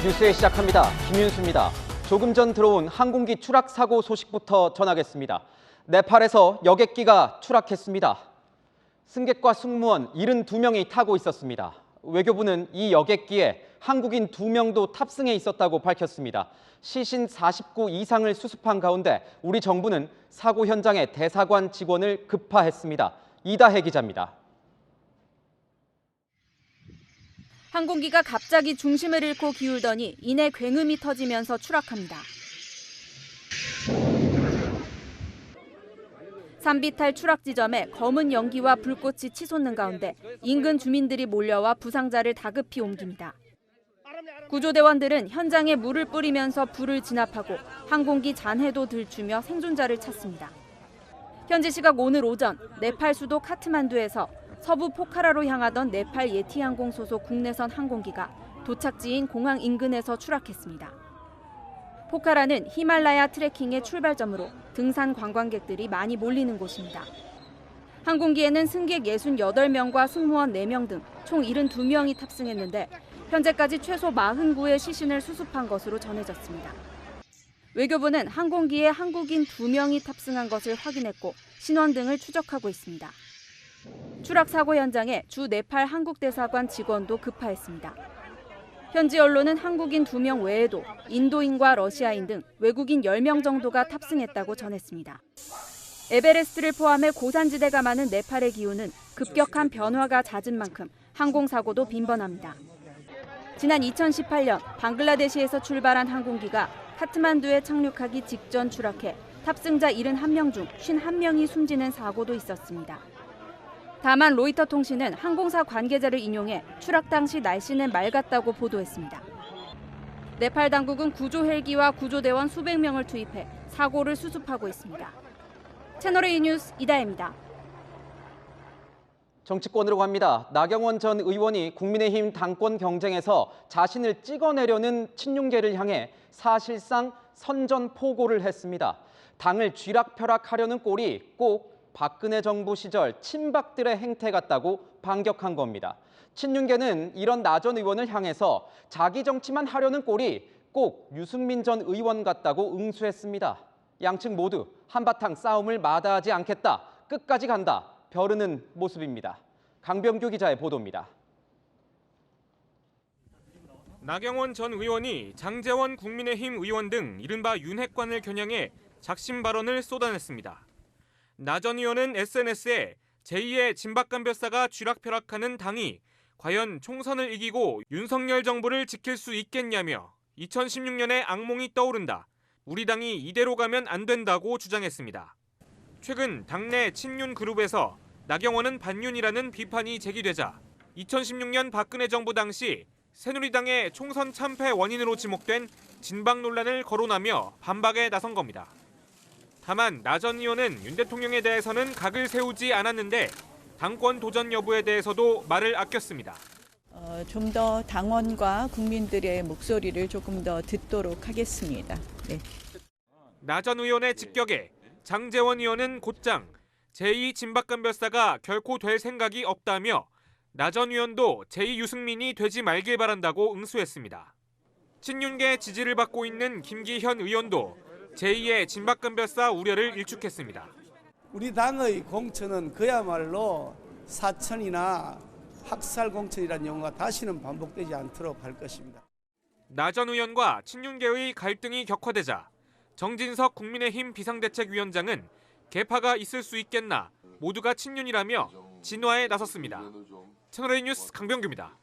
뉴스에 시작합니다. 김윤수입니다. 조금 전 들어온 항공기 추락 사고 소식부터 전하겠습니다. 네팔에서 여객기가 추락했습니다. 승객과 승무원 72명이 타고 있었습니다. 외교부는 이 여객기에 한국인 2명도 탑승해 있었다고 밝혔습니다. 시신 49 이상을 수습한 가운데 우리 정부는 사고 현장에 대사관 직원을 급파했습니다. 이다혜 기자입니다. 항공기가 갑자기 중심을 잃고 기울더니 이내 굉음이 터지면서 추락합니다. 산비탈 추락 지점에 검은 연기와 불꽃이 치솟는 가운데 인근 주민들이 몰려와 부상자를 다급히 옮깁니다. 구조대원들은 현장에 물을 뿌리면서 불을 진압하고 항공기 잔해도 들추며 생존자를 찾습니다. 현지 시각 오늘 오전 네팔 수도 카트만두에서 서부 포카라로 향하던 네팔 예티항공 소속 국내선 항공기가 도착지인 공항 인근에서 추락했습니다. 포카라는 히말라야 트레킹의 출발점으로 등산 관광객들이 많이 몰리는 곳입니다. 항공기에는 승객 68명과 승무원 4명 등 총 72명이 탑승했는데 현재까지 최소 49의 시신을 수습한 것으로 전해졌습니다. 외교부는 항공기에 한국인 2명이 탑승한 것을 확인했고 신원 등을 추적하고 있습니다. 추락 사고 현장에 주 네팔 한국대사관 직원도 급파했습니다. 현지 언론은 한국인 2명 외에도 인도인과 러시아인 등 외국인 10명 정도가 탑승했다고 전했습니다. 에베레스트를 포함해 고산지대가 많은 네팔의 기후는 급격한 변화가 잦은 만큼 항공사고도 빈번합니다. 지난 2018년 방글라데시에서 출발한 항공기가 카트만두에 착륙하기 직전 추락해 탑승자 71명 중 51명이 숨지는 사고도 있었습니다. 다만 로이터 통신은 항공사 관계자를 인용해 추락 당시 날씨는 맑았다고 보도했습니다. 네팔 당국은 구조 헬기와 구조대원 수백 명을 투입해 사고를 수습하고 있습니다. 채널A 뉴스 이다혜입니다. 정치권으로 갑니다. 나경원 전 의원이 국민의힘 당권 경쟁에서 자신을 찍어내려는 친윤계를 향해 사실상 선전포고를 했습니다. 당을 쥐락펴락하려는 꼴이 꼭 박근혜 정부 시절 친박들의 행태 같다고 반격한 겁니다. 친윤계는 이런 나 전 의원을 향해서 자기 정치만 하려는 꼴이 꼭 유승민 전 의원 같다고 응수했습니다. 양측 모두 한바탕 싸움을 마다하지 않겠다, 끝까지 간다, 벼르는 모습입니다. 강병규 기자의 보도입니다. 나경원 전 의원이 장제원 국민의힘 의원 등 이른바 윤핵관을 겨냥해 작심 발언을 쏟아냈습니다. 나 전 의원은 SNS에 제2의 진박간별사가 쥐락펴락하는 당이 과연 총선을 이기고 윤석열 정부를 지킬 수 있겠냐며 2016년의 악몽이 떠오른다. 우리 당이 이대로 가면 안 된다고 주장했습니다. 최근 당내 친윤 그룹에서 나경원은 반윤이라는 비판이 제기되자 2016년 박근혜 정부 당시 새누리당의 총선 참패 원인으로 지목된 진박 논란을 거론하며 반박에 나선 겁니다. 다만 나 전 의원은 윤 대통령에 대해서는 각을 세우지 않았는데 당권 도전 여부에 대해서도 말을 아꼈습니다. 좀 더 당원과 국민들의 목소리를 조금 더 듣도록 하겠습니다. 네. 나 전 의원의 직격에 장제원 의원은 곧장 제2 진박간별사가 결코 될 생각이 없다며 나 전 의원도 제2 유승민이 되지 말길 바란다고 응수했습니다. 친윤계 지지를 받고 있는 김기현 의원도 제2의 진박간별사 우려를 일축했습니다. 우리 당의 공천은 그야말로 사천이나 학살 공천이라는 용어가 다시는 반복되지 않도록 할 것입니다. 나 전 의원과 친윤계의 갈등이 격화되자 정진석 국민의힘 비상대책위원장은 개파가 있을 수 있겠나 모두가 친윤이라며 진화에 나섰습니다. 채널A 뉴스 강병규입니다.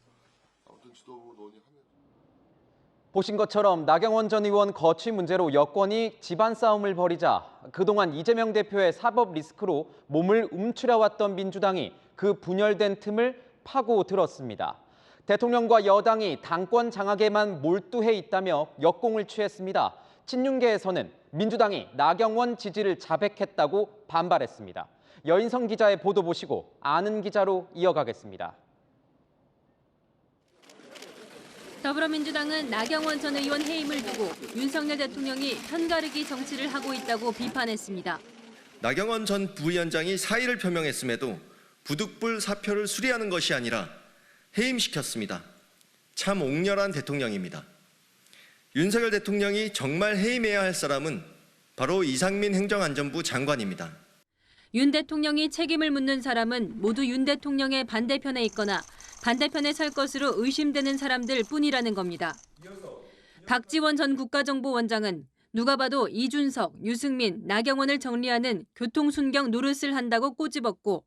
보신 것처럼 나경원 전 의원 거취 문제로 여권이 집안 싸움을 벌이자 그동안 이재명 대표의 사법 리스크로 몸을 움츠려왔던 민주당이 그 분열된 틈을 파고들었습니다. 대통령과 여당이 당권 장악에만 몰두해 있다며 역공을 취했습니다. 친윤계에서는 민주당이 나경원 지지를 자백했다고 반발했습니다. 여인성 기자의 보도 보시고 아는 기자로 이어가겠습니다. 더불어민주당은 나경원 전 의원 해임을 두고 윤석열 대통령이 편가르기 정치를 하고 있다고 비판했습니다. 나경원 전 부위원장이 사의를 표명했음에도 부득불 사표를 수리하는 것이 아니라 해임시켰습니다. 참 옥렬한 대통령입니다. 윤석열 대통령이 정말 해임해야 할 사람은 바로 이상민 행정안전부 장관입니다. 윤 대통령이 책임을 묻는 사람은 모두 윤 대통령의 반대편에 있거나 반대편에 설 것으로 의심되는 사람들 뿐이라는 겁니다. 박지원 전 국가정보원장은 누가 봐도 이준석, 유승민, 나경원을 정리하는 교통순경 노릇을 한다고 꼬집었고,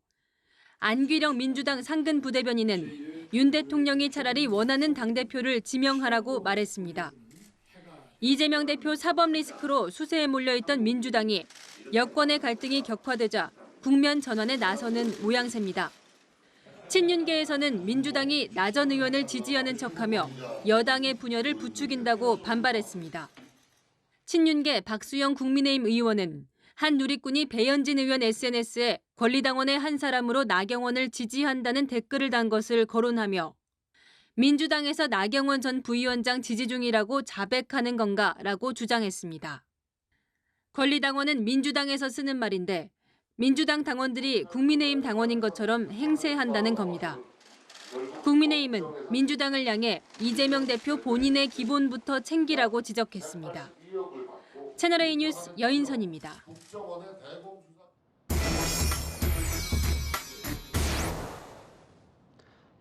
안규령 민주당 상근 부대변인은 윤 대통령이 차라리 원하는 당대표를 지명하라고 말했습니다. 이재명 대표 사법 리스크로 수세에 몰려있던 민주당이 여권의 갈등이 격화되자 국면 전환에 나서는 모양새입니다. 친윤계에서는 민주당이 나 전 의원을 지지하는 척하며 여당의 분열을 부추긴다고 반발했습니다. 친윤계 박수영 국민의힘 의원은 한 누리꾼이 배현진 의원 SNS에 권리당원의 한 사람으로 나경원을 지지한다는 댓글을 단 것을 거론하며 민주당에서 나경원 전 부위원장 지지 중이라고 자백하는 건가라고 주장했습니다. 권리당원은 민주당에서 쓰는 말인데 민주당 당원들이 국민의힘 당원인 것처럼 행세한다는 겁니다. 국민의힘은 민주당을 향해 이재명 대표 본인의 기본부터 챙기라고 지적했습니다. 채널A 뉴스 여인선입니다.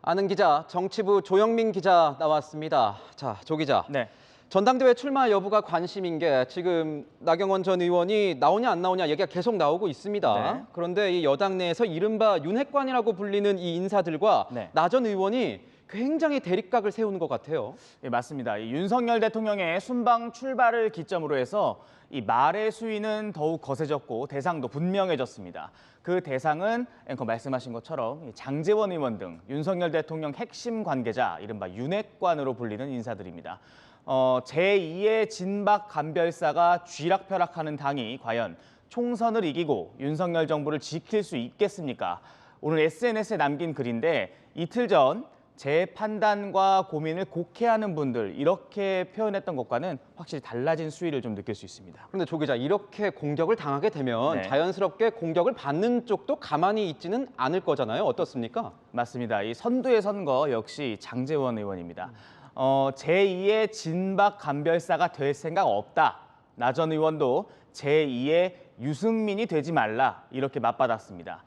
아는 기자, 정치부 조영민 기자 나왔습니다. 자, 조 기자. 네. 전당대회 출마 여부가 관심인 게 지금 나경원 전 의원이 나오냐 안 나오냐 얘기가 계속 나오고 있습니다. 네. 그런데 이 여당 내에서 이른바 윤핵관이라고 불리는 이 인사들과 네. 나 전 의원이 굉장히 대립각을 세우는 것 같아요. 예, 맞습니다. 이 윤석열 대통령의 순방 출발을 기점으로 해서 이 말의 수위는 더욱 거세졌고 대상도 분명해졌습니다. 그 대상은 앵커 말씀하신 것처럼 장제원 의원 등 윤석열 대통령 핵심 관계자, 이른바 윤핵관으로 불리는 인사들입니다. 제2의 진박 간별사가 쥐락펴락하는 당이 과연 총선을 이기고 윤석열 정부를 지킬 수 있겠습니까? 오늘 SNS에 남긴 글인데 이틀 전 제 판단과 고민을 곡해하는 분들, 이렇게 표현했던 것과는 확실히 달라진 수위를 좀 느낄 수 있습니다. 그런데 조 기자, 이렇게 공격을 당하게 되면 네. 자연스럽게 공격을 받는 쪽도 가만히 있지는 않을 거잖아요. 어떻습니까? 맞습니다. 이 선두의 선거 역시 장제원 의원입니다. 제2의 진박 간별사가 될 생각 없다. 나 전 의원도 제2의 유승민이 되지 말라, 이렇게 맞받았습니다.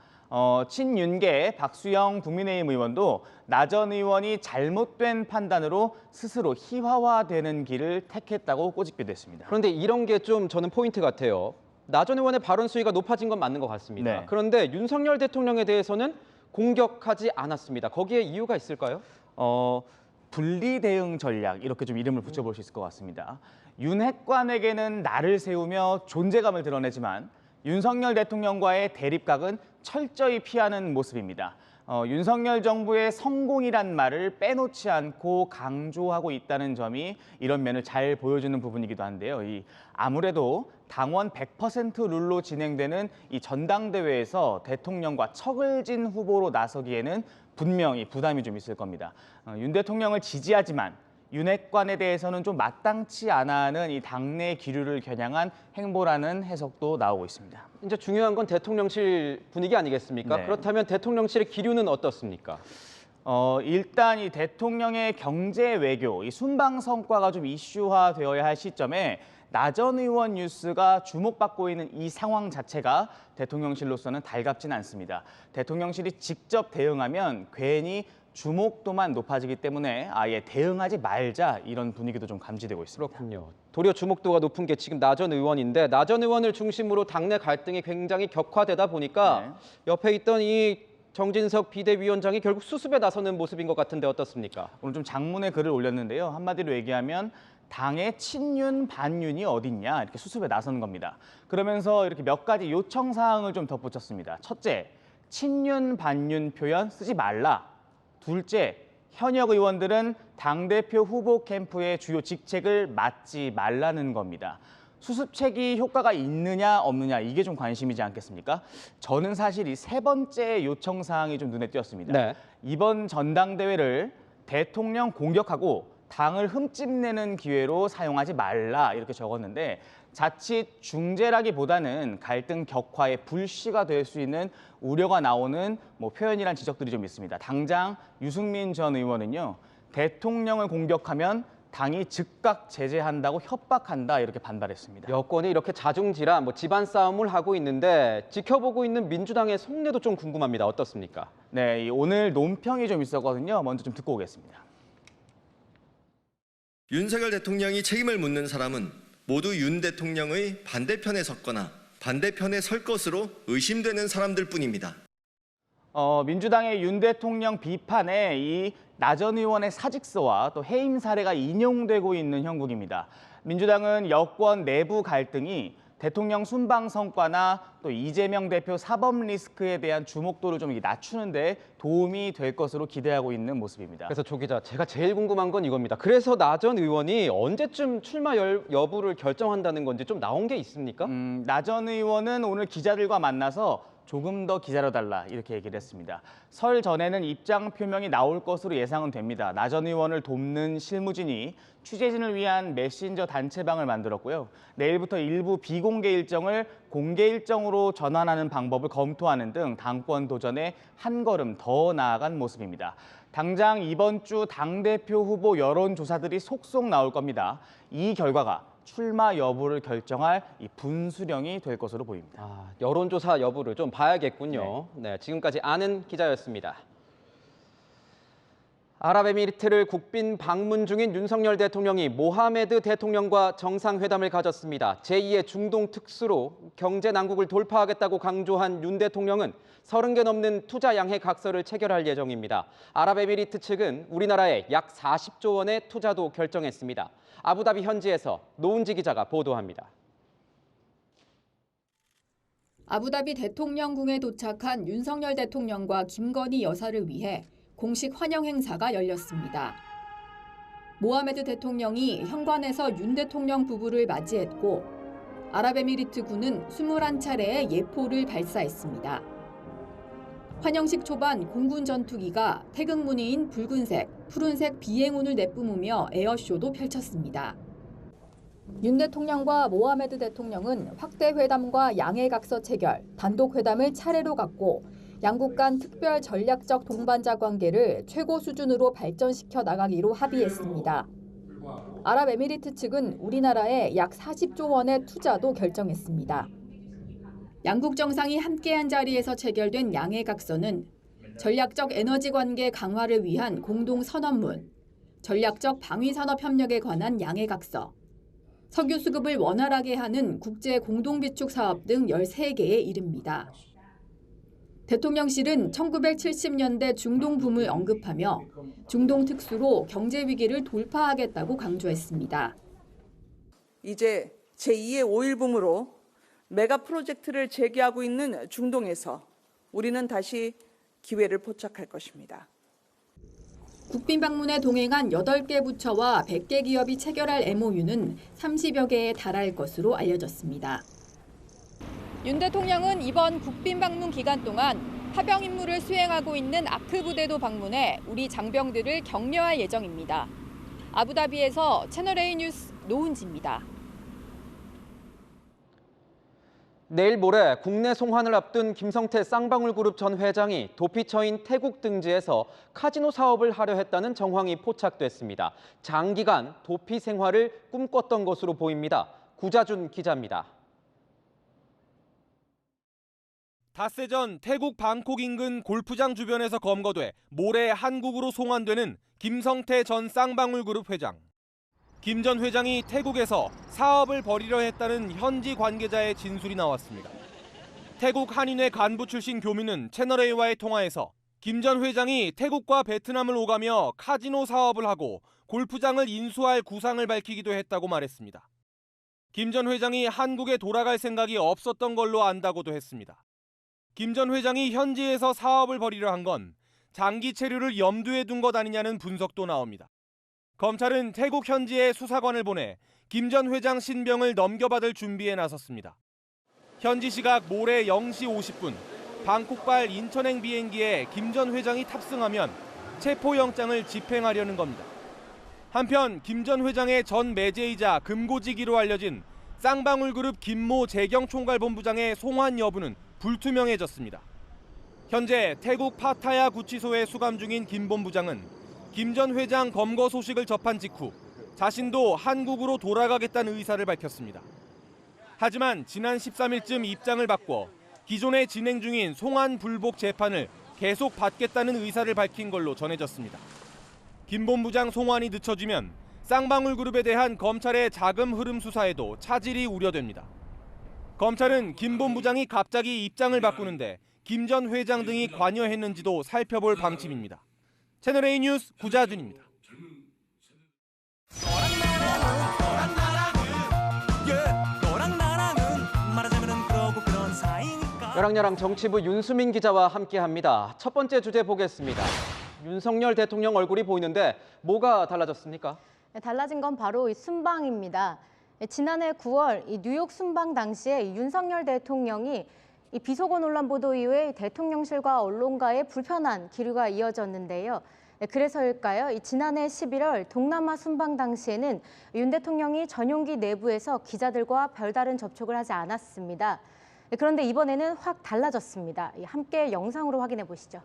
친윤계 박수영 국민의힘 의원도 나 전 의원이 잘못된 판단으로 스스로 희화화되는 길을 택했다고 꼬집기도 했습니다. 그런데 이런 게 좀 저는 포인트 같아요. 나 전 의원의 발언 수위가 높아진 건 맞는 것 같습니다. 네. 그런데 윤석열 대통령에 대해서는 공격하지 않았습니다. 거기에 이유가 있을까요? 분리 대응 전략, 이렇게 좀 이름을 붙여볼 수 있을 것 같습니다. 윤핵관에게는 나를 세우며 존재감을 드러내지만 윤석열 대통령과의 대립각은 철저히 피하는 모습입니다. 윤석열 정부의 성공이란 말을 빼놓지 않고 강조하고 있다는 점이 이런 면을 잘 보여주는 부분이기도 한데요. 아무래도 당원 100% 룰로 진행되는 이 전당대회에서 대통령과 척을 진 후보로 나서기에는 분명히 부담이 좀 있을 겁니다. 윤 대통령을 지지하지만 윤핵관에 대해서는 좀 마땅치 않아 하는 이 당내 기류를 겨냥한 행보라는 해석도 나오고 있습니다. 이제 중요한 건 대통령실 분위기 아니겠습니까? 네. 그렇다면 대통령실의 기류는 어떻습니까? 일단 이 대통령의 경제 외교, 이 순방 성과가 좀 이슈화되어야 할 시점에 나 전 의원 뉴스가 주목받고 있는 이 상황 자체가 대통령실로서는 달갑진 않습니다. 대통령실이 직접 대응하면 괜히 주목도만 높아지기 때문에 아예 대응하지 말자, 이런 분위기도 좀 감지되고 있습니다. 그렇군요. 도리어 주목도가 높은 게 지금 나 전 의원인데 나 전 의원을 중심으로 당내 갈등이 굉장히 격화되다 보니까 네. 옆에 있던 이 정진석 비대위원장이 결국 수습에 나서는 모습인 것 같은데 어떻습니까? 오늘 좀 장문의 글을 올렸는데요. 한마디로 얘기하면 당의 친윤, 반윤이 어딨냐, 이렇게 수습에 나서는 겁니다. 그러면서 이렇게 몇 가지 요청 사항을 좀 덧붙였습니다. 첫째, 친윤, 반윤 표현 쓰지 말라. 둘째, 현역 의원들은 당대표 후보 캠프의 주요 직책을 맡지 말라는 겁니다. 수습책이 효과가 있느냐 없느냐, 이게 좀 관심이지 않겠습니까? 저는 사실 이 세 번째 요청 사항이 좀 눈에 띄었습니다. 네. 이번 전당대회를 대통령 공격하고 당을 흠집내는 기회로 사용하지 말라, 이렇게 적었는데 자칫 중재라기보다는 갈등 격화의 불씨가 될 수 있는 우려가 나오는 표현이란 지적들이 좀 있습니다. 당장 유승민 전 의원은요, 대통령을 공격하면 당이 즉각 제재한다고 협박한다 이렇게 반발했습니다. 여권이 이렇게 자중질환, 집안 싸움을 하고 있는데 지켜보고 있는 민주당의 속내도 좀 궁금합니다. 어떻습니까? 네, 오늘 논평이 좀 있었거든요. 먼저 좀 듣고 오겠습니다. 윤석열 대통령이 책임을 묻는 사람은 모두 윤 대통령의 반대편에 섰거나 반대편에 설 것으로 의심되는 사람들 뿐입니다. 민주당의 윤 대통령 비판에 이 나 전 의원의 사직서와 또 해임 사례가 인용되고 있는 형국입니다. 민주당은 여권 내부 갈등이 대통령 순방 성과나 또 이재명 대표 사법 리스크에 대한 주목도를 좀 낮추는 데 도움이 될 것으로 기대하고 있는 모습입니다. 그래서 조 기자, 제가 제일 궁금한 건 이겁니다. 그래서 나 전 의원이 언제쯤 출마 여부를 결정한다는 건지 좀 나온 게 있습니까? 나 전 의원은 오늘 기자들과 만나서 조금 더 기다려달라 이렇게 얘기를 했습니다. 설 전에는 입장 표명이 나올 것으로 예상은 됩니다. 나 전 의원을 돕는 실무진이 취재진을 위한 메신저 단체방을 만들었고요. 내일부터 일부 비공개 일정을 공개 일정으로 전환하는 방법을 검토하는 등 당권 도전에 한 걸음 더 나아간 모습입니다. 당장 이번 주 당대표 후보 여론조사들이 속속 나올 겁니다. 이 결과가 출마 여부를 결정할 이 분수령이 될 것으로 보입니다. 여론조사 여부를 좀 봐야겠군요. 네, 지금까지 아는 기자였습니다. 아랍에미리트를 국빈 방문 중인 윤석열 대통령이 모하메드 대통령과 정상회담을 가졌습니다. 제2의 중동 특수로 경제 난국을 돌파하겠다고 강조한 윤 대통령은 30개 넘는 투자 양해 각서를 체결할 예정입니다. 아랍에미리트 측은 우리나라에 약 40조 원의 투자도 결정했습니다. 아부다비 현지에서 노은지 기자가 보도합니다. 아부다비 대통령궁에 도착한 윤석열 대통령과 김건희 여사를 위해 공식 환영 행사가 열렸습니다. 모하메드 대통령이 현관에서 윤 대통령 부부를 맞이했고 아랍에미리트군은 21차례의 예포를 발사했습니다. 환영식 초반 공군 전투기가 태극 무늬인 붉은색, 푸른색 비행운을 내뿜으며 에어쇼도 펼쳤습니다. 윤 대통령과 모하메드 대통령은 확대 회담과 양해 각서 체결, 단독 회담을 차례로 갖고 양국 간 특별 전략적 동반자 관계를 최고 수준으로 발전시켜 나가기로 합의했습니다. 아랍에미리트 측은 우리나라에 약 40조 원의 투자도 결정했습니다. 양국 정상이 함께한 자리에서 체결된 양해 각서는 전략적 에너지 관계 강화를 위한 공동 선언문, 전략적 방위 산업 협력에 관한 양해 각서, 석유 수급을 원활하게 하는 국제 공동 비축 사업 등 13개에 이릅니다. 대통령실은 1970년대 중동 붐을 언급하며 중동 특수로 경제 위기를 돌파하겠다고 강조했습니다. 이제 제2의 5.1 붐으로 메가 프로젝트를 재개하고 있는 중동에서 우리는 다시 기회를 포착할 것입니다. 국빈 방문에 동행한 8개 부처와 100개 기업이 체결할 MOU는 30여 개에 달할 것으로 알려졌습니다. 윤 대통령은 이번 국빈 방문 기간 동안 파병 임무를 수행하고 있는 아크 부대도 방문해 우리 장병들을 격려할 예정입니다. 아부다비에서 채널A 뉴스 노은지입니다. 내일 모레 국내 송환을 앞둔 김성태 쌍방울그룹 전 회장이 도피처인 태국 등지에서 카지노 사업을 하려 했다는 정황이 포착됐습니다. 장기간 도피 생활을 꿈꿨던 것으로 보입니다. 구자준 기자입니다. 닷새 전 태국 방콕 인근 골프장 주변에서 검거돼 모레 한국으로 송환되는 김성태 전 쌍방울그룹 회장. 김 전 회장이 태국에서 사업을 벌이려 했다는 현지 관계자의 진술이 나왔습니다. 태국 한인회 간부 출신 교민은 채널A와의 통화에서 김 전 회장이 태국과 베트남을 오가며 카지노 사업을 하고 골프장을 인수할 구상을 밝히기도 했다고 말했습니다. 김 전 회장이 한국에 돌아갈 생각이 없었던 걸로 안다고도 했습니다. 김 전 회장이 현지에서 사업을 벌이려 한 건 장기 체류를 염두에 둔 것 아니냐는 분석도 나옵니다. 검찰은 태국 현지에 수사관을 보내 김 전 회장 신병을 넘겨받을 준비에 나섰습니다. 현지 시각 모레 0시 50분 방콕발 인천행 비행기에 김 전 회장이 탑승하면 체포영장을 집행하려는 겁니다. 한편 김 전 회장의 전 매제이자 금고지기로 알려진 쌍방울그룹 김모 재경총괄본부장의 송환 여부는 불투명해졌습니다. 현재 태국 파타야 구치소에 수감 중인 김 본부장은 김 전 회장 검거 소식을 접한 직후 자신도 한국으로 돌아가겠다는 의사를 밝혔습니다. 하지만 지난 13일쯤 입장을 바꿔 기존에 진행 중인 송환 불복 재판을 계속 받겠다는 의사를 밝힌 걸로 전해졌습니다. 김 본부장 송환이 늦춰지면 쌍방울 그룹에 대한 검찰의 자금 흐름 수사에도 차질이 우려됩니다. 검찰은 김 본부장이 갑자기 입장을 바꾸는데 김 전 회장 등이 관여했는지도 살펴볼 방침입니다. 채널A 뉴스 구자준입니다. 여랑여랑 정치부 윤수민 기자와 함께합니다. 첫 번째 주제 보겠습니다. 윤석열 대통령 얼굴이 보이는데 뭐가 달라졌습니까? 달라진 건 바로 이 순방입니다. 지난해 9월 이 뉴욕 순방 당시에 윤석열 대통령이 이 비속어 논란 보도 이후에 대통령실과 언론과의 불편한 기류가 이어졌는데요. 그래서일까요? 지난해 11월 동남아 순방 당시에는 윤 대통령이 전용기 내부에서 기자들과 별다른 접촉을 하지 않았습니다. 그런데 이번에는 확 달라졌습니다. 함께 영상으로 확인해 보시죠.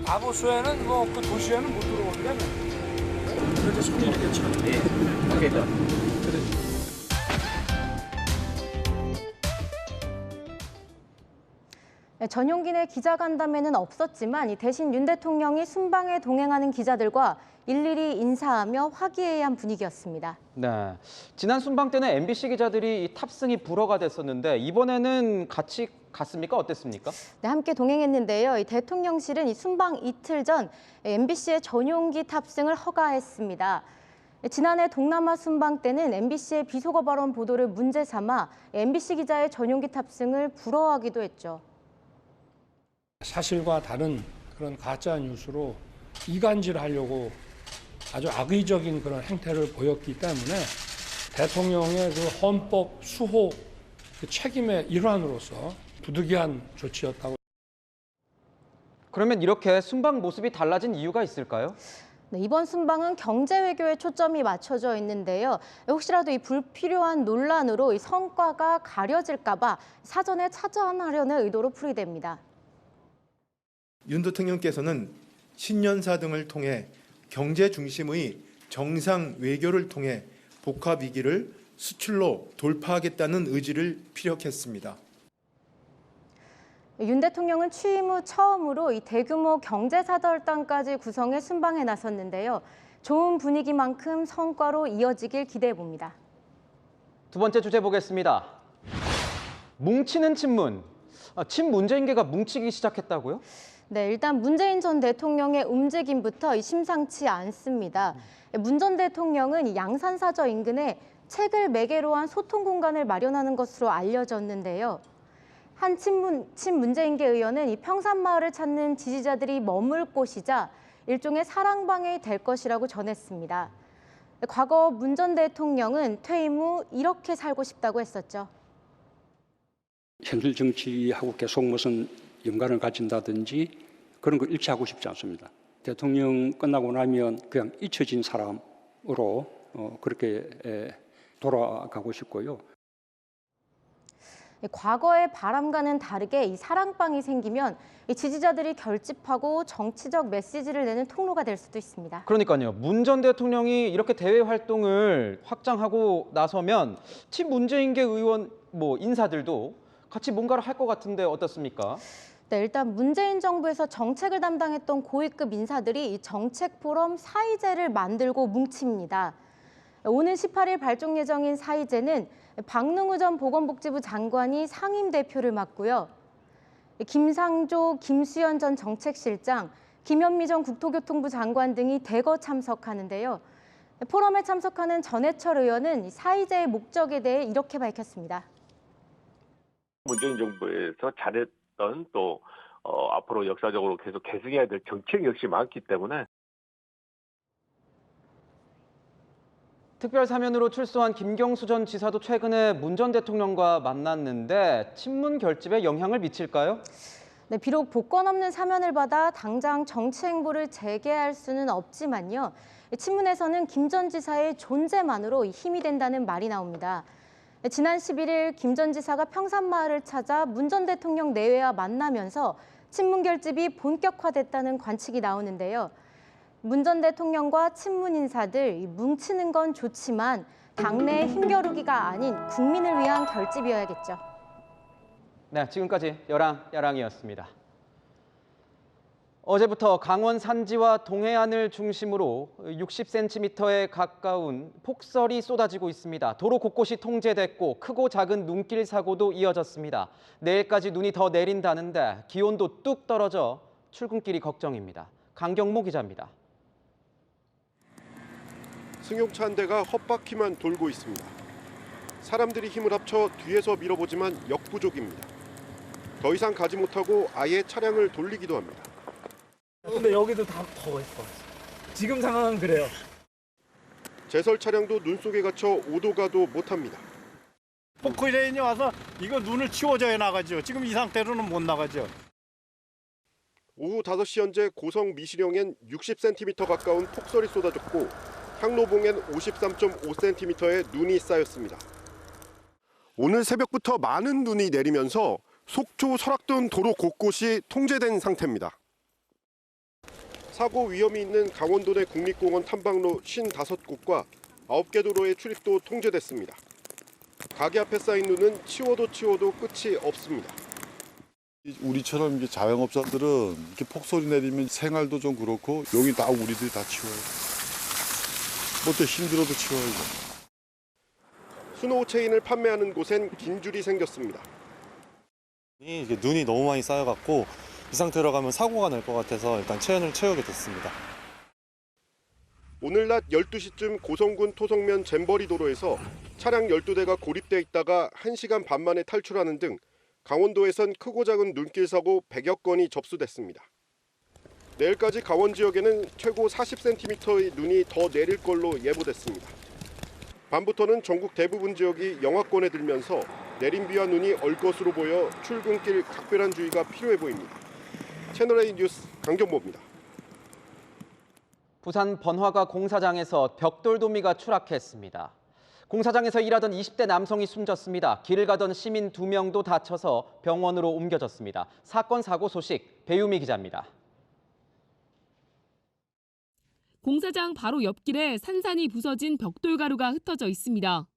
가보수에는 뭐 그 도시에는 못 들어오는데. 그래도 소리는 괜찮아. 예. 오케이. 전용기 내 기자간담회는 없었지만 대신 윤 대통령이 순방에 동행하는 기자들과 일일이 인사하며 화기애애한 분위기였습니다. 네, 지난 순방 때는 MBC 기자들이 이 탑승이 불허가 됐었는데 이번에는 같이 갔습니까? 어땠습니까? 네, 함께 동행했는데요. 이 대통령실은 이 순방 이틀 전 MBC의 전용기 탑승을 허가했습니다. 지난해 동남아 순방 때는 MBC의 비속어 발언 보도를 문제 삼아 MBC 기자의 전용기 탑승을 불허하기도 했죠. 사실과 다른 그런 가짜 뉴스로 이간질하려고 아주 악의적인 그런 행태를 보였기 때문에 대통령의 그 헌법 수호 그 책임의 일환으로서 부득이한 조치였다고. 그러면 이렇게 순방 모습이 달라진 이유가 있을까요? 네, 이번 순방은 경제 외교에 초점이 맞춰져 있는데요. 혹시라도 이 불필요한 논란으로 이 성과가 가려질까 봐 사전에 차단하려는 의도로 풀이됩니다. 윤 대통령께서는 신년사 등을 통해 경제 중심의 정상 외교를 통해 복합 위기를 수출로 돌파하겠다는 의지를 피력했습니다. 윤 대통령은 취임 후 처음으로 이 대규모 경제사절단까지 구성해 순방에 나섰는데요. 좋은 분위기만큼 성과로 이어지길 기대해 봅니다. 두 번째 주제 보겠습니다. 뭉치는 친문. 친문재인계가 뭉치기 시작했다고요? 네, 일단 문재인 전 대통령의 움직임부터 심상치 않습니다. 문 전 대통령은 양산사저 인근에 책을 매개로 한 소통 공간을 마련하는 것으로 알려졌는데요. 한 친문재인계 의원은 이 평산마을을 찾는 지지자들이 머물 곳이자 일종의 사랑방이 될 것이라고 전했습니다. 과거 문 전 대통령은 퇴임 후 이렇게 살고 싶다고 했었죠. 현실 정치하고 계속 무슨 연관을 가진다든지 그런 거 일치하고 싶지 않습니다. 대통령 끝나고 나면 그냥 잊혀진 사람으로 그렇게 돌아가고 싶고요. 과거의 바람과는 다르게 이 사랑방이 생기면 이 지지자들이 결집하고 정치적 메시지를 내는 통로가 될 수도 있습니다. 그러니까요. 문 전 대통령이 이렇게 대외 활동을 확장하고 나서면 친문재인계 의원 인사들도 같이 뭔가를 할 것 같은데 어떻습니까? 네, 일단 문재인 정부에서 정책을 담당했던 고위급 인사들이 이 정책 포럼 사의제를 만들고 뭉칩니다. 오는 18일 발족 예정인 사의제는 박능우 전 보건복지부 장관이 상임 대표를 맡고요. 김상조, 김수현 전 정책실장, 김현미 전 국토교통부 장관 등이 대거 참석하는데요. 포럼에 참석하는 전해철 의원은 사의제의 목적에 대해 이렇게 밝혔습니다. 문재인 정부에서 잘했던 또 앞으로 역사적으로 계속 계승해야 될 정책 역시 많기 때문에 특별 사면으로 출소한 김경수 전 지사도 최근에 문 전 대통령과 만났는데 친문 결집에 영향을 미칠까요? 네, 비록 복권 없는 사면을 받아 당장 정치 행보를 재개할 수는 없지만요. 친문에서는 김 전 지사의 존재만으로 힘이 된다는 말이 나옵니다. 지난 11일 김 전 지사가 평산마을을 찾아 문 전 대통령 내외와 만나면서 친문 결집이 본격화됐다는 관측이 나오는데요. 문 전 대통령과 친문 인사들 뭉치는 건 좋지만 당내 힘겨루기가 아닌 국민을 위한 결집이어야겠죠. 네, 지금까지 야랑이었습니다. 어제부터 강원 산지와 동해안을 중심으로 60cm에 가까운 폭설이 쏟아지고 있습니다. 도로 곳곳이 통제됐고 크고 작은 눈길 사고도 이어졌습니다. 내일까지 눈이 더 내린다는데 기온도 뚝 떨어져 출근길이 걱정입니다. 강경모 기자입니다. 승용차 한 대가 헛바퀴만 돌고 있습니다. 사람들이 힘을 합쳐 뒤에서 밀어보지만 역부족입니다. 더 이상 가지 못하고 아예 차량을 돌리기도 합니다. 근데 여기도 다 더웠어. 지금 상황은 그래요. 제설 차량도 눈 속에 갇혀 오도 가도 못합니다. 포크레인이 와서 이거 눈을 치워줘야 나가죠. 지금 이 상태로는 못 나가죠. 오후 5시 현재 고성 미시령엔 60cm 가까운 폭설이 쏟아졌고 향로봉엔 53.5cm의 눈이 쌓였습니다. 오늘 새벽부터 많은 눈이 내리면서 속초 설악동 도로 곳곳이 통제된 상태입니다. 사고 위험이 있는 강원도 내 국립공원 탐방로 55곳과 9개 도로의 출입도 통제됐습니다. 가게 앞에 쌓인 눈은 치워도 끝이 없습니다. 우리처럼 이제 자영업자들은 이렇게 폭설이 내리면 생활도 좀 그렇고 여기 다 우리들이 다 치워요. 뭐 또 힘들어도 치워야죠. 스노우 체인을 판매하는 곳엔 긴 줄이 생겼습니다. 이게 눈이 너무 많이 쌓여갖고 이 상태로 가면 사고가 날 것 같아서 일단 체인을 채우게 됐습니다. 오늘 낮 12시쯤 고성군 토성면 잼버리 도로에서 차량 12대가 고립돼 있다가 1시간 반 만에 탈출하는 등 강원도에선 크고 작은 눈길 사고 100여 건이 접수됐습니다. 내일까지 강원 지역에는 최고 40cm의 눈이 더 내릴 걸로 예보됐습니다. 밤부터는 전국 대부분 지역이 영하권에 들면서 내린 비와 눈이 얼 것으로 보여 출근길 각별한 주의가 필요해 보입니다. 채널A 뉴스 강경모입니다. 부산 번화가 공사장에서 벽돌도미가 추락했습니다. 공사장에서 일하던 20대 남성이 숨졌습니다. 길을 가던 시민 2명도 다쳐서 병원으로 옮겨졌습니다. 사건 사고 소식 배유미 기자입니다. 공사장 바로 옆길에 산산이 부서진 벽돌가루가 흩어져 있습니다.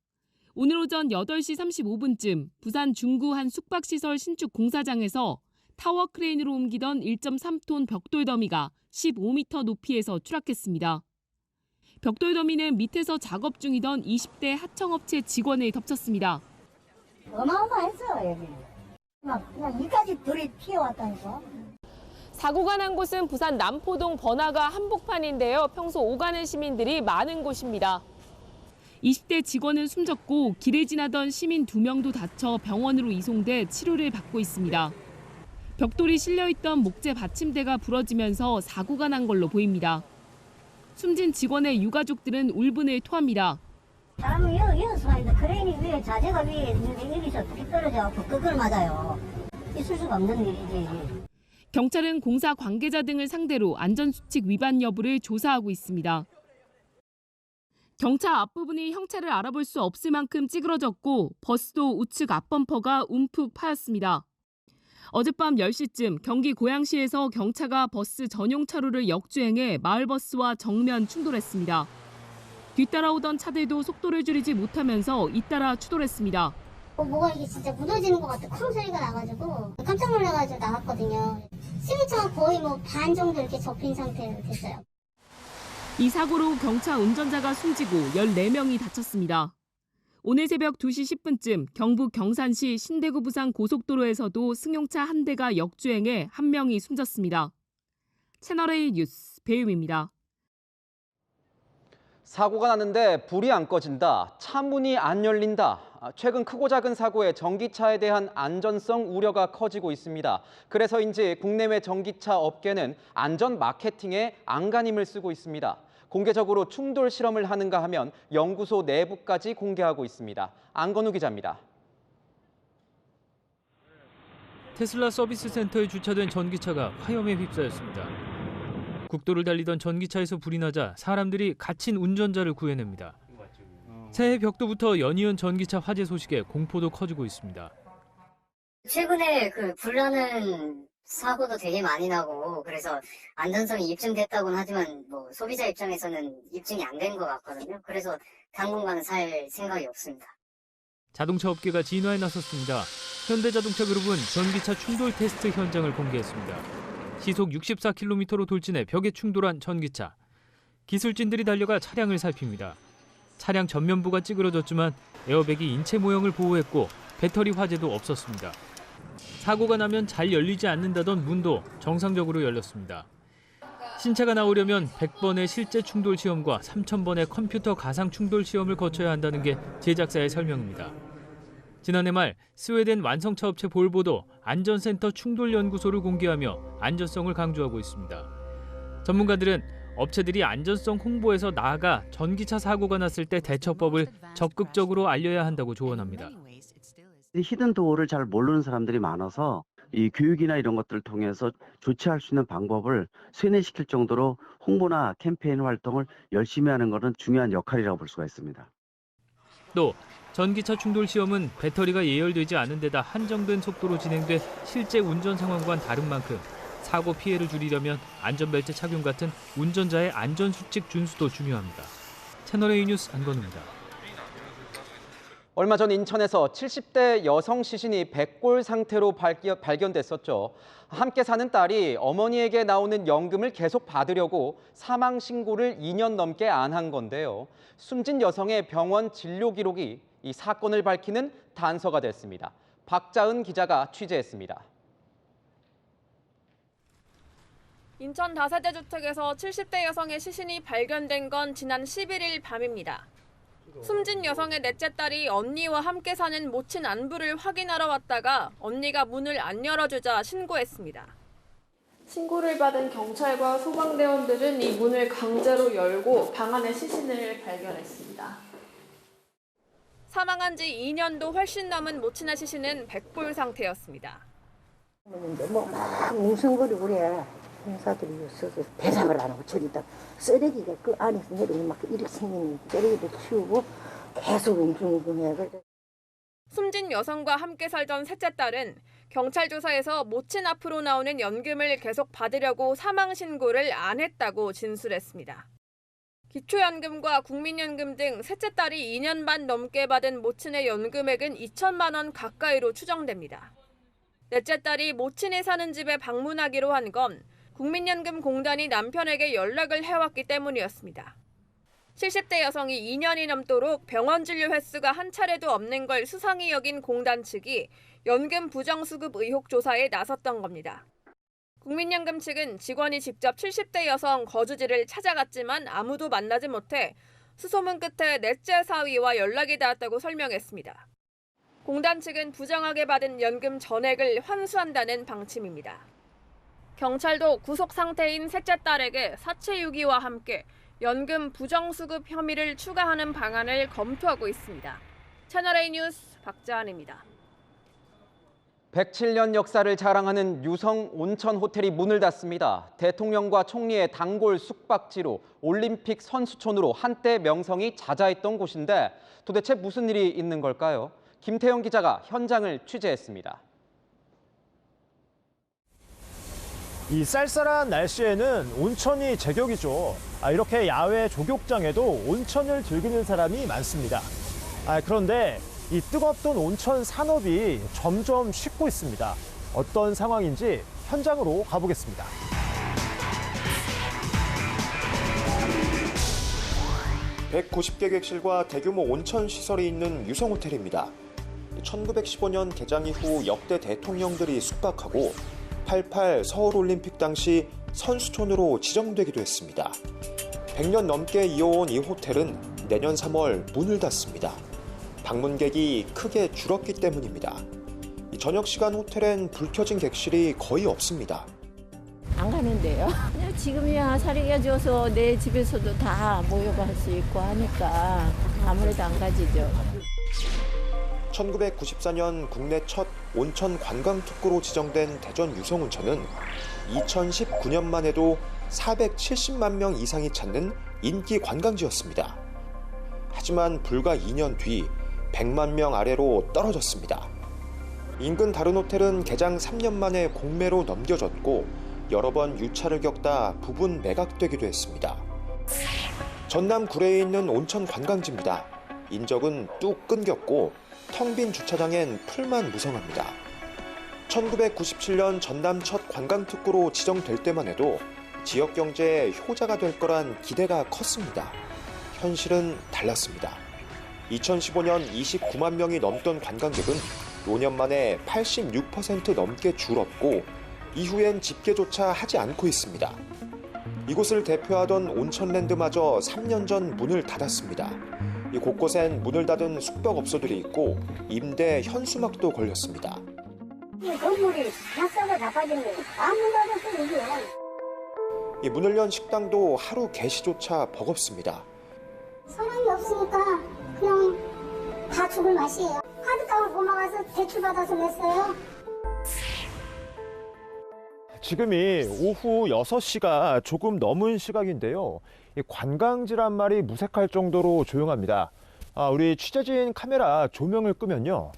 오늘 오전 8시 35분쯤 부산 중구 한 숙박시설 신축 공사장에서 타워 크레인으로 옮기던 1.3톤 벽돌 더미가 15m 높이에서 추락했습니다. 벽돌 더미는 밑에서 작업 중이던 20대 하청업체 직원을 덮쳤습니다. 어마어마했어요, 여기. 그냥 이까지 불이 튀어왔다니까. 사고가 난 곳은 부산 남포동 번화가 한복판인데요. 평소 오가는 시민들이 많은 곳입니다. 20대 직원은 숨졌고 길을 지나던 시민 2명도 다쳐 병원으로 이송돼 치료를 받고 있습니다. 벽돌이 실려있던 목재 받침대가 부러지면서 사고가 난 걸로 보입니다. 숨진 직원의 유가족들은 울분을 토합니다. 사람은 여기서 가는데 크레인이 위에 자재가 위에 있는데 여기서 툭 떨어져서 그걸 맞아요. 있을 수가 없는 일이지. 경찰은 공사 관계자 등을 상대로 안전수칙 위반 여부를 조사하고 있습니다. 경차 앞부분이 형체를 알아볼 수 없을 만큼 찌그러졌고 버스도 우측 앞범퍼가 움푹 파였습니다. 어젯밤 10시쯤 경기 고양시에서 경차가 버스 전용 차로를 역주행해 마을버스와 정면 충돌했습니다. 뒤따라오던 차들도 속도를 줄이지 못하면서 잇따라 추돌했습니다. 뭐가 이게 진짜 무너지는 것 같아. 쿵 소리가 나가지고 깜짝 놀라가지고 나갔거든요. 시민차가 거의 반 정도 이렇게 접힌 상태로 됐어요. 이 사고로 경차 운전자가 숨지고 14명이 다쳤습니다. 오늘 새벽 2시 10분쯤 경북 경산시 신대구 부산 고속도로에서도 승용차 한 대가 역주행해 1명이 숨졌습니다. 채널A 뉴스 배유미입니다. 사고가 났는데 불이 안 꺼진다, 차 문이 안 열린다. 최근 크고 작은 사고에 전기차에 대한 안전성 우려가 커지고 있습니다. 그래서인지 국내외 전기차 업계는 안전 마케팅에 안간힘을 쓰고 있습니다. 공개적으로 충돌 실험을 하는가 하면 연구소 내부까지 공개하고 있습니다. 안건우 기자입니다. 테슬라 서비스 센터에 주차된 전기차가 화염에 휩싸였습니다. 국도를 달리던 전기차에서 불이 나자 사람들이 갇힌 운전자를 구해냅니다. 새해 벽두부터 연이은 전기차 화재 소식에 공포도 커지고 있습니다. 최근에 불나는 사고도 되게 많이 나고 그래서 안전성이 입증됐다고는 하지만 소비자 입장에서는 입증이 안 된 것 같거든요. 그래서 당분간은 살 생각이 없습니다. 자동차 업계가 진화에 나섰습니다. 현대자동차그룹은 전기차 충돌 테스트 현장을 공개했습니다. 시속 64km로 돌진해 벽에 충돌한 전기차. 기술진들이 달려가 차량을 살핍니다. 차량 전면부가 찌그러졌지만 에어백이 인체 모형을 보호했고 배터리 화재도 없었습니다. 사고가 나면 잘 열리지 않는다던 문도 정상적으로 열렸습니다. 신차가 나오려면 100번의 실제 충돌 시험과 3000번의 컴퓨터 가상 충돌 시험을 거쳐야 한다는 게 제작사의 설명입니다. 지난해 말 스웨덴 완성차 업체 볼보도 안전센터 충돌연구소를 공개하며 안전성을 강조하고 있습니다. 전문가들은 업체들이 안전성 홍보에서 나아가 전기차 사고가 났을 때 대처법을 적극적으로 알려야 한다고 조언합니다. 히든 도어를 잘 모르는 사람들이 많아서 이 교육이나 이런 것들을 통해서 조치할 수 있는 방법을 세뇌시킬 정도로 홍보나 캠페인 활동을 열심히 하는 것은 중요한 역할이라고 볼 수가 있습니다. 또 전기차 충돌 시험은 배터리가 예열되지 않은 데다 한정된 속도로 진행돼 실제 운전 상황과는 다른 만큼 사고 피해를 줄이려면 안전벨트 착용 같은 운전자의 안전수칙 준수도 중요합니다. 채널A 뉴스 안건우입니다. 얼마 전 인천에서 70대 여성 시신이 백골 상태로 발견됐었죠. 함께 사는 딸이 어머니에게 나오는 연금을 계속 받으려고 사망 신고를 2년 넘게 안 한 건데요. 숨진 여성의 병원 진료 기록이 이 사건을 밝히는 단서가 됐습니다. 박자은 기자가 취재했습니다. 인천 다세대 주택에서 70대 여성의 시신이 발견된 건 지난 11일 밤입니다. 숨진 여성의 넷째 딸이 언니와 함께 사는 모친 안부를 확인하러 왔다가 언니가 문을 안 열어주자 신고했습니다. 신고를 받은 경찰과 소방대원들은 이 문을 강제로 열고 방 안에 시신을 발견했습니다. 사망한 지 2년도 훨씬 넘은 모친의 시신은 백골 상태였습니다. 막 뭉성거리고 그래. 형사들이 있어서 대답을 안 하고 저기다 쓰레기가 그 안에서 내리면 막 이렇게 생긴 쓰레기도 치우고 계속 웅중웅중해. 숨진 여성과 함께 살던 셋째 딸은 경찰 조사에서 모친 앞으로 나오는 연금을 계속 받으려고 사망 신고를 안 했다고 진술했습니다. 기초연금과 국민연금 등 셋째 딸이 2년 반 넘게 받은 모친의 연금액은 2천만 원 가까이로 추정됩니다. 넷째 딸이 모친이 사는 집에 방문하기로 한 건 국민연금공단이 남편에게 연락을 해왔기 때문이었습니다. 70대 여성이 2년이 넘도록 병원 진료 횟수가 한 차례도 없는 걸 수상히 여긴 공단 측이 연금 부정수급 의혹 조사에 나섰던 겁니다. 국민연금 측은 직원이 직접 70대 여성 거주지를 찾아갔지만 아무도 만나지 못해 수소문 끝에 넷째 사위와 연락이 닿았다고 설명했습니다. 공단 측은 부정하게 받은 연금 전액을 환수한다는 방침입니다. 경찰도 구속 상태인 셋째 딸에게 사체 유기와 함께 연금 부정수급 혐의를 추가하는 방안을 검토하고 있습니다. 채널A 뉴스 박자은입니다. 107년 역사를 자랑하는 유성 온천 호텔이 문을 닫습니다. 대통령과 총리의 단골 숙박지로 올림픽 선수촌으로 한때 명성이 자자했던 곳인데 도대체 무슨 일이 있는 걸까요? 김태영 기자가 현장을 취재했습니다. 이 쌀쌀한 날씨에는 온천이 제격이죠. 이렇게 야외 족욕장에도 온천을 즐기는 사람이 많습니다. 그런데 이 뜨겁던 온천 산업이 점점 식고 있습니다. 어떤 상황인지 현장으로 가보겠습니다. (190개) 객실과 대규모 온천 시설이 있는 유성호텔입니다. 1915년 개장 이후 역대 대통령들이 숙박하고 88 서울올림픽 당시 선수촌으로 지정되기도 했습니다. 100년 넘게 이어온 이 호텔은 내년 3월 문을 닫습니다. 방문객이 크게 줄었기 때문입니다. 저녁 시간 호텔엔 불 켜진 객실이 거의 없습니다. 안 가는데요. 지금이야 살이가 좋아서 내 집에서도 다 모여갈 수 있고 하니까 아무래도 안 가지죠. 1994년 국내 첫 온천 관광특구로 지정된 대전 유성온천은 2019년만 해도 470만 명 이상이 찾는 인기 관광지였습니다. 하지만 불과 2년 뒤 100만 명 아래로 떨어졌습니다. 인근 다른 호텔은 개장 3년 만에 공매로 넘겨졌고 여러 번 유찰을 겪다 부분 매각되기도 했습니다. 전남 구례에 있는 온천 관광지입니다. 인적은 뚝 끊겼고 텅 빈 주차장엔 풀만 무성합니다. 1997년 전남 첫 관광특구로 지정될 때만 해도 지역 경제의 효자가 될 거란 기대가 컸습니다. 현실은 달랐습니다. 2015년 29만 명이 넘던 관광객은 5년 만에 86% 넘게 줄었고 이후엔 집계조차 하지 않고 있습니다. 이곳을 대표하던 온천랜드마저 3년 전 문을 닫았습니다. 이 곳곳엔 문을 닫은 숙박업소들이 있고 임대 현수막도 걸렸습니다. 이 건물이 약사가 다 빠졌네. 아무 말도 없어 이게. 이 문을 연 식당도 하루 개시조차 버겁습니다. 사람이 없으니까 그냥 다 죽을 맛이에요. 카드값을 고마워서 대출 받아서 냈어요. 지금이 오후 6시가 조금 넘은 시각인데요. 이 관광지란 말이 무색할 정도로 조용합니다. 우리 취재진 카메라 조명을 끄면요.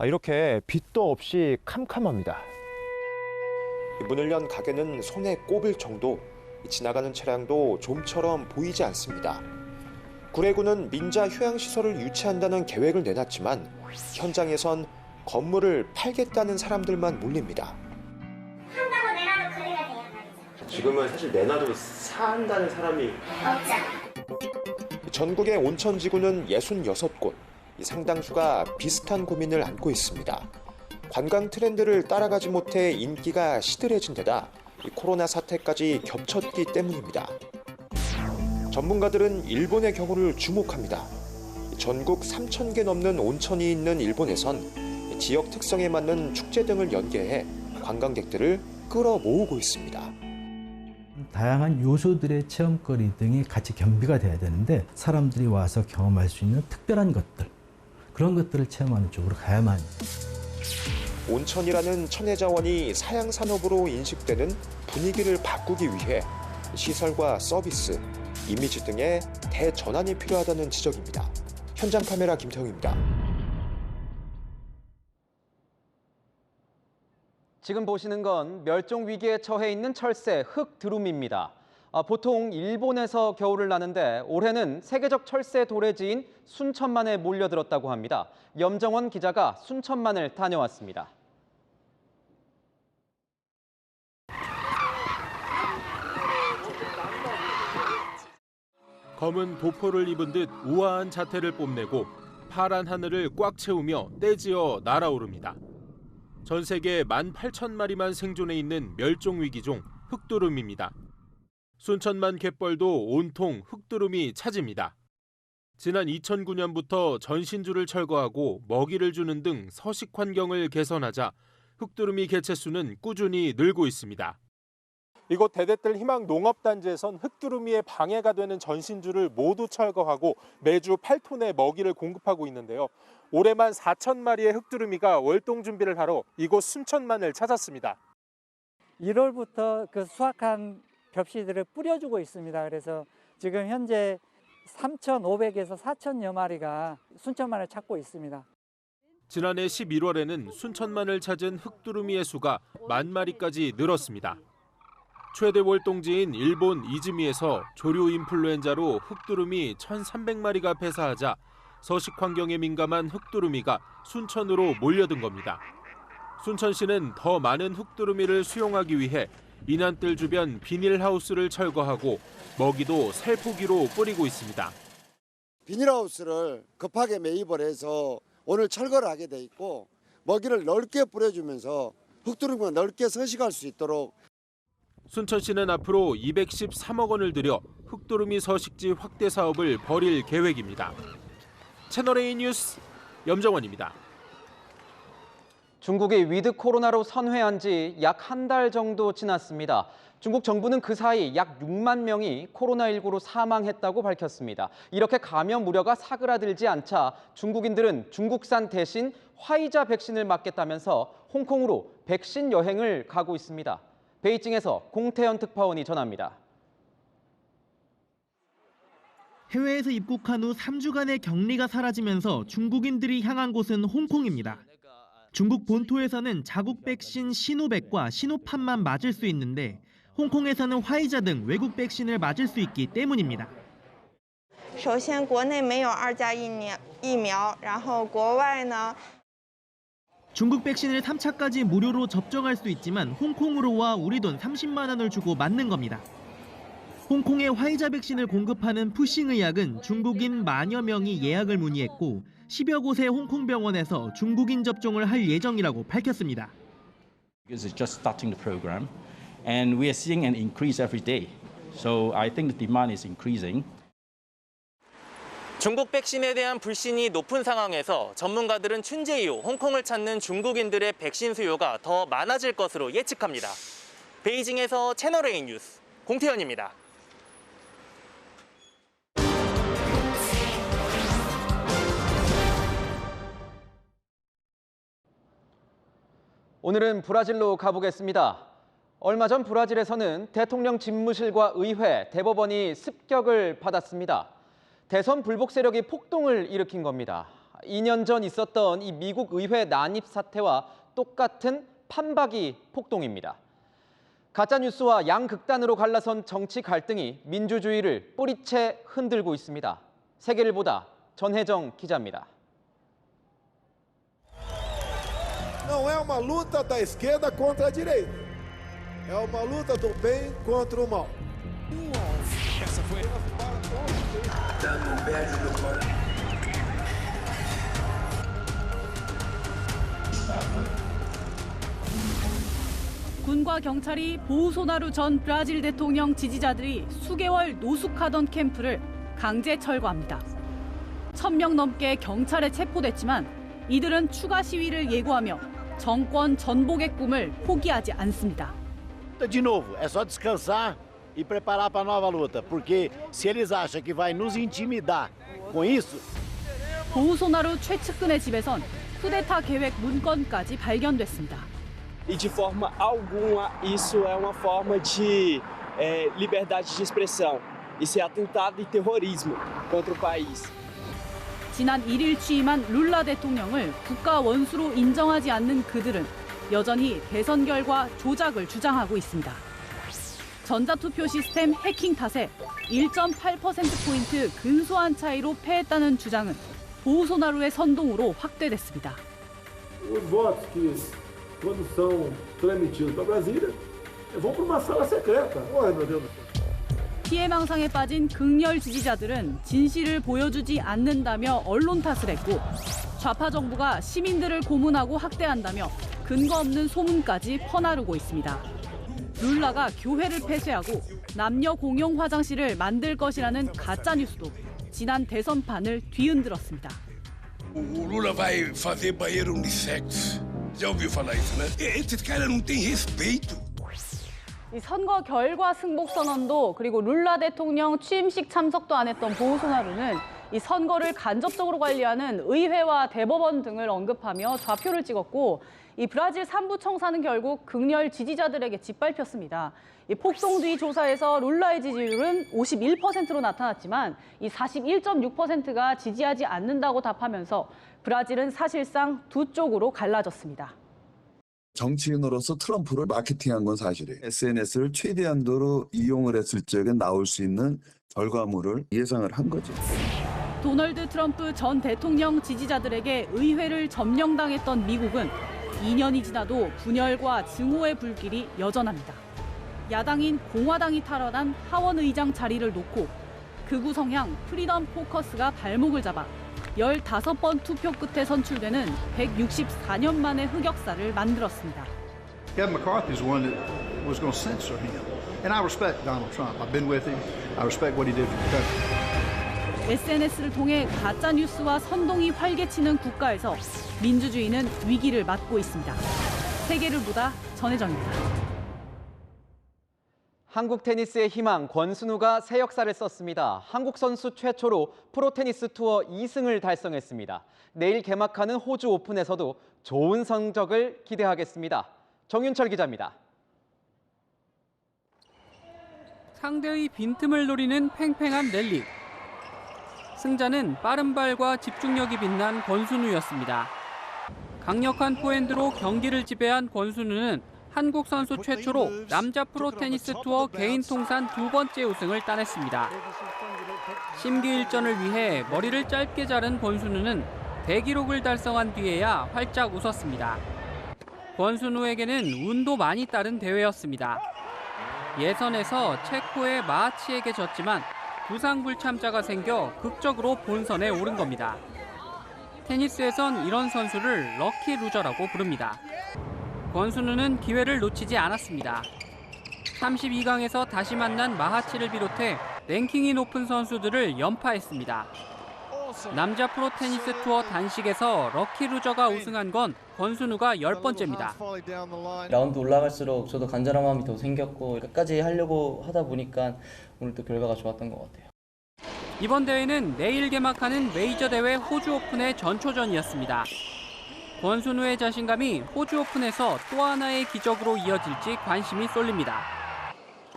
이렇게 빛도 없이 캄캄합니다. 문을 연 가게는 손에 꼽을 정도, 지나가는 차량도 좀처럼 보이지 않습니다. 구례구는 민자 휴양시설을 유치한다는 계획을 내놨지만 현장에선 건물을 팔겠다는 사람들만 몰립니다. 한다고 내놔도 거래가 돼요 말이죠. 지금은 사실 내놔도 산다는 사람이 없잖아. 전국의 온천지구는 66곳, 상당수가 비슷한 고민을 안고 있습니다. 관광 트렌드를 따라가지 못해 인기가 시들해진 데다 코로나 사태까지 겹쳤기 때문입니다. 전문가들은 일본의 경우를 주목합니다. 전국 3,000개 넘는 온천이 있는 일본에선 지역 특성에 맞는 축제 등을 연계해 관광객들을 끌어모으고 있습니다. 다양한 요소들의 체험거리 등이 같이 겸비가 돼야 되는데 사람들이 와서 경험할 수 있는 특별한 것들, 그런 것들을 체험하는 쪽으로 가야만 해요. 온천이라는 천혜 자원이 사양 산업으로 인식되는 분위기를 바꾸기 위해 시설과 서비스, 이미지 등의 대전환이 필요하다는 지적입니다. 현장 카메라 김태형입니다. 지금 보시는 건 멸종 위기에 처해 있는 철새 흑두루미입니다. 보통 일본에서 겨울을 나는데 올해는 세계적 철새 도래지인 순천만에 몰려들었다고 합니다. 염정원 기자가 순천만을 다녀왔습니다. 검은 보포를 입은 듯 우아한 자태를 뽐내고 파란 하늘을 꽉 채우며 떼지어 날아오릅니다. 전 세계 18,000마리만 생존해 있는 멸종위기종 흑두루미입니다. 순천만 갯벌도 온통 흑두루미 차지입니다. 지난 2009년부터 전신주를 철거하고 먹이를 주는 등 서식 환경을 개선하자 흑두루미 개체수는 꾸준히 늘고 있습니다. 이곳 대대뜰 희망 농업단지에선 흑두루미에 방해가 되는 전신주를 모두 철거하고 매주 8톤의 먹이를 공급하고 있는데요. 올해만 4,000마리의 흑두루미가 월동 준비를 하러 이곳 순천만을 찾았습니다. 1월부터 그 수확한 벽시들을 뿌려주고 있습니다. 그래서 지금 현재 3,500에서 4,000여 마리가 순천만을 찾고 있습니다. 지난해 11월에는 순천만을 찾은 흑두루미의 수가 10,000마리까지 늘었습니다. 최대 월동지인 일본 이즈미에서 조류 인플루엔자로 흑두루미 1,300마리가 폐사하자 서식 환경에 민감한 흑두루미가 순천으로 몰려든 겁니다. 순천시는 더 많은 흑두루미를 수용하기 위해 인한뜰 주변 비닐하우스를 철거하고 먹이도 살포기로 뿌리고 있습니다. 비닐하우스를 급하게 매입을 해서 오늘 철거를 하게 돼 있고 먹이를 넓게 뿌려주면서 흑두루미가 넓게 서식할 수 있도록 순천시는 앞으로 213억 원을 들여 흑두루미 서식지 확대 사업을 벌일 계획입니다. 채널A 뉴스 염정원입니다. 중국이 위드 코로나로 선회한 지 약 한 달 정도 지났습니다. 중국 정부는 그 사이 약 6만 명이 코로나19로 사망했다고 밝혔습니다. 이렇게 감염 우려가 사그라들지 않자 중국인들은 중국산 대신 화이자 백신을 맞겠다면서 홍콩으로 백신 여행을 가고 있습니다. 베이징에서 공태현 특파원이 전합니다. 해외에서 입국한 후 3주간의 격리가 사라지면서 중국인들이 향한 곳은 홍콩입니다. 중국 본토에서는 자국 백신 시노백과 시노팜만 맞을 수 있는데 홍콩에서는 화이자 등 외국 백신을 맞을 수 있기 때문입니다. 首先国内没有2价疫苗，然后国外呢 중국 백신을 3차까지 무료로 접종할 수 있지만 홍콩으로 와 우리 돈 30만 원을 주고 맞는 겁니다. 홍콩에 화이자 백신을 공급하는 푸싱의학은 중국인 만여 명이 예약을 문의했고 10여 곳의 홍콩 병원에서 중국인 접종을 할 예정이라고 밝혔습니다. Because it's just starting the program, and we are seeing an increase every day. So I think the demand is increasing. 중국 백신에 대한 불신이 높은 상황에서 전문가들은 춘제 이후 홍콩을 찾는 중국인들의 백신 수요가 더 많아질 것으로 예측합니다. 베이징에서 채널A 뉴스 공태현입니다. 오늘은 브라질로 가보겠습니다. 얼마 전 브라질에서는 대통령 집무실과 의회, 대법원이 습격을 받았습니다. 대선 불복 세력이 폭동을 일으킨 겁니다. 2년 전 있었던 이 미국 의회 난입 사태와 똑같은 판박이 폭동입니다. 가짜뉴스와 양극단으로 갈라선 정치 갈등이 민주주의를 뿌리채 흔들고 있습니다. 세계를 보다 전혜정 기자입니다. Não é uma luta da esquerda contra a direita. É uma luta do bem contra o mal. Essa foi 군과 경찰이 보우소나루 전 브라질 대통령 지지자들이 수개월 노숙하던 캠프를 강제 철거합니다. 1000명 넘게 경찰에 체포됐지만 이들은 추가 시위를 예고하며 정권 전복의 꿈을 포기하지 않습니다. De novo, é só descansar e preparar para a nova luta, porque se eles acham que vai nos intimidar com isso, 보우소나루 최측근의 집에선 쿠데타 계획 문건까지 발견됐습니다. E de forma alguma isso é uma forma de liberdade de expressão. Isso é atentado e terrorismo contra o país. 지난 1일 취임한 룰라 대통령을 국가 원수로 인정하지 않는 그들은 여전히 대선 결과 조작을 주장하고 있습니다. 전자투표 시스템 해킹 탓에 1.8%포인트 근소한 차이로 패했다는 주장은 보우소나루의 선동으로 확대됐습니다. Os votos que, quando são transmitidos para Brasília, vão para uma sala secreta. Ai, meu Deus. 피해망상에 빠진 극렬 지지자들은 진실을 보여주지 않는다며 언론 탓을 했고 좌파 정부가 시민들을 고문하고 학대한다며 근거 없는 소문까지 퍼나르고 있습니다. 룰라가 교회를 폐쇄하고 남녀 공용 화장실을 만들 것이라는 가짜뉴스도 지난 대선판을 뒤흔들었습니다. O Lula vai fazer banheiro unissex. Já ouviu falar isso, né? Esses caras não têm respeito. 이 선거 결과 승복 선언도 그리고 룰라 대통령 취임식 참석도 안 했던 보우소나루는 이 선거를 간접적으로 관리하는 의회와 대법원 등을 언급하며 좌표를 찍었고 이 브라질 산부 청사는 결국 극렬 지지자들에게 짓밟혔습니다. 이 폭동 뒤 조사에서 룰라의 지지율은 51%로 나타났지만 이 41.6%가 지지하지 않는다고 답하면서 브라질은 사실상 두 쪽으로 갈라졌습니다. 정치인으로서 트럼프를 마케팅한 건 사실이에요. SNS를 최대한도로 이용을 했을 적에 나올 수 있는 결과물을 예상을 한 거죠. 도널드 트럼프 전 대통령 지지자들에게 의회를 점령당했던 미국은 2년이 지나도 분열과 증오의 불길이 여전합니다. 야당인 공화당이 탈환한 하원 의장 자리를 놓고 극우 성향 프리덤 포커스가 발목을 잡아 15번 투표 끝에 선출되는 164년 만의 흑역사를 만들었습니다. Kevin McCarthy is the one that was going to censor him. And I respect Donald Trump. I've been with him. I respect what he did for the country. SNS를 통해 가짜 뉴스와 선동이 활개치는 국가에서 민주주의는 위기를 맞고 있습니다. 세계를 보다 전혜정입니다. 한국 테니스의 희망 권순우가 새 역사를 썼습니다. 한국 선수 최초로 프로테니스 투어 2승을 달성했습니다. 내일 개막하는 호주 오픈에서도 좋은 성적을 기대하겠습니다. 정윤철 기자입니다. 상대의 빈틈을 노리는 팽팽한 랠리. 승자는 빠른 발과 집중력이 빛난 권순우였습니다. 강력한 포핸드로 경기를 지배한 권순우는 한국 선수 최초로 남자 프로 테니스 투어 개인 통산 2번째 우승을 따냈습니다. 심기일전을 위해 머리를 짧게 자른 권순우는 대기록을 달성한 뒤에야 활짝 웃었습니다. 권순우에게는 운도 많이 따른 대회였습니다. 예선에서 체코의 마하치에게 졌지만 부상불참자가 생겨 극적으로 본선에 오른 겁니다. 테니스에선 이런 선수를 럭키 루저라고 부릅니다. 권순우는 기회를 놓치지 않았습니다. 32강에서 다시 만난 마하치를 비롯해 랭킹이 높은 선수들을 연파했습니다. 남자 프로 테니스 투어 단식에서 럭키 루저가 우승한 건 권순우가 10번째입니다. 라운드 올라갈수록 저도 간절한 마음이 더 생겼고 끝까지 하려고 하다 보니까 오늘 또 결과가 좋았던 것 같아요. 이번 대회는 내일 개막하는 메이저 대회 호주 오픈의 전초전이었습니다. 권순우의 자신감이 호주 오픈에서 또 하나의 기적으로 이어질지 관심이 쏠립니다.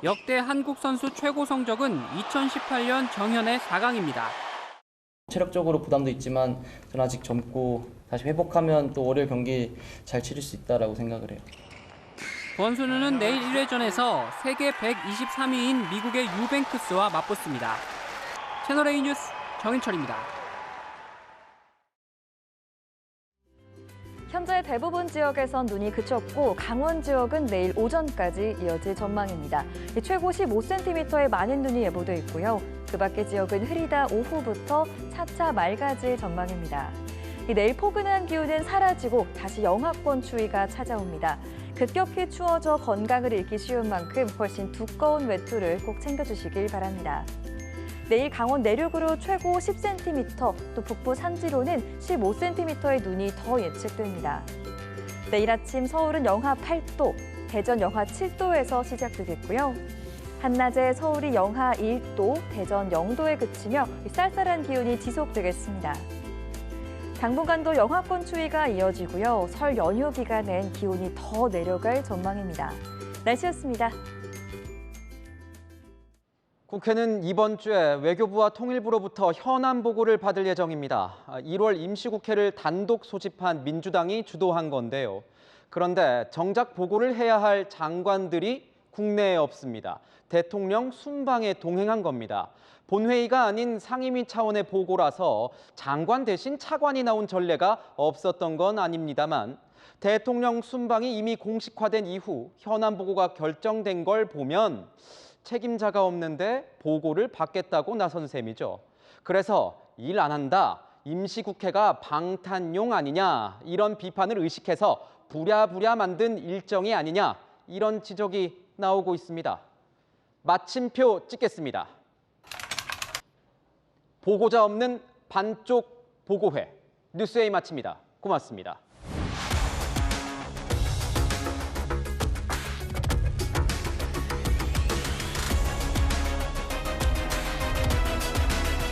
역대 한국 선수 최고 성적은 2018년 정현의 4강입니다. 체력적으로 부담도 있지만 저는 아직 젊고 다시 회복하면 또 월요일 경기 잘 치를 수 있다라고 생각을 해요. 권순우는 내일 1회전에서 세계 123위인 미국의 유뱅크스와 맞붙습니다. 채널A 뉴스 정인철입니다. 현재 대부분 지역에선 눈이 그쳤고 강원 지역은 내일 오전까지 이어질 전망입니다. 최고 15cm의 많은 눈이 예보돼 있고요. 그 밖의 지역은 흐리다 오후부터 차차 맑아질 전망입니다. 내일 포근한 기온은 사라지고 다시 영하권 추위가 찾아옵니다. 급격히 추워져 건강을 잃기 쉬운 만큼 훨씬 두꺼운 외투를 꼭 챙겨주시길 바랍니다. 내일 강원 내륙으로 최고 10cm, 또 북부 산지로는 15cm의 눈이 더 예측됩니다. 내일 아침 서울은 영하 8도, 대전 영하 7도에서 시작되겠고요. 한낮에 서울이 영하 1도, 대전 0도에 그치며 쌀쌀한 기온이 지속되겠습니다. 당분간도 영하권 추위가 이어지고요. 설 연휴 기간엔 기온이 더 내려갈 전망입니다. 날씨였습니다. 국회는 이번 주에 외교부와 통일부로부터 현안 보고를 받을 예정입니다. 1월 임시국회를 단독 소집한 민주당이 주도한 건데요. 그런데 정작 보고를 해야 할 장관들이 국내에 없습니다. 대통령 순방에 동행한 겁니다. 본회의가 아닌 상임위 차원의 보고라서 장관 대신 차관이 나온 전례가 없었던 건 아닙니다만 대통령 순방이 이미 공식화된 이후 현안 보고가 결정된 걸 보면 책임자가 없는데 보고를 받겠다고 나선 셈이죠. 그래서 일 안 한다, 임시국회가 방탄용 아니냐 이런 비판을 의식해서 부랴부랴 만든 일정이 아니냐 이런 지적이 나오고 있습니다. 마침표 찍겠습니다. 보고자 없는 반쪽 보고회. 뉴스A 마칩니다. 고맙습니다.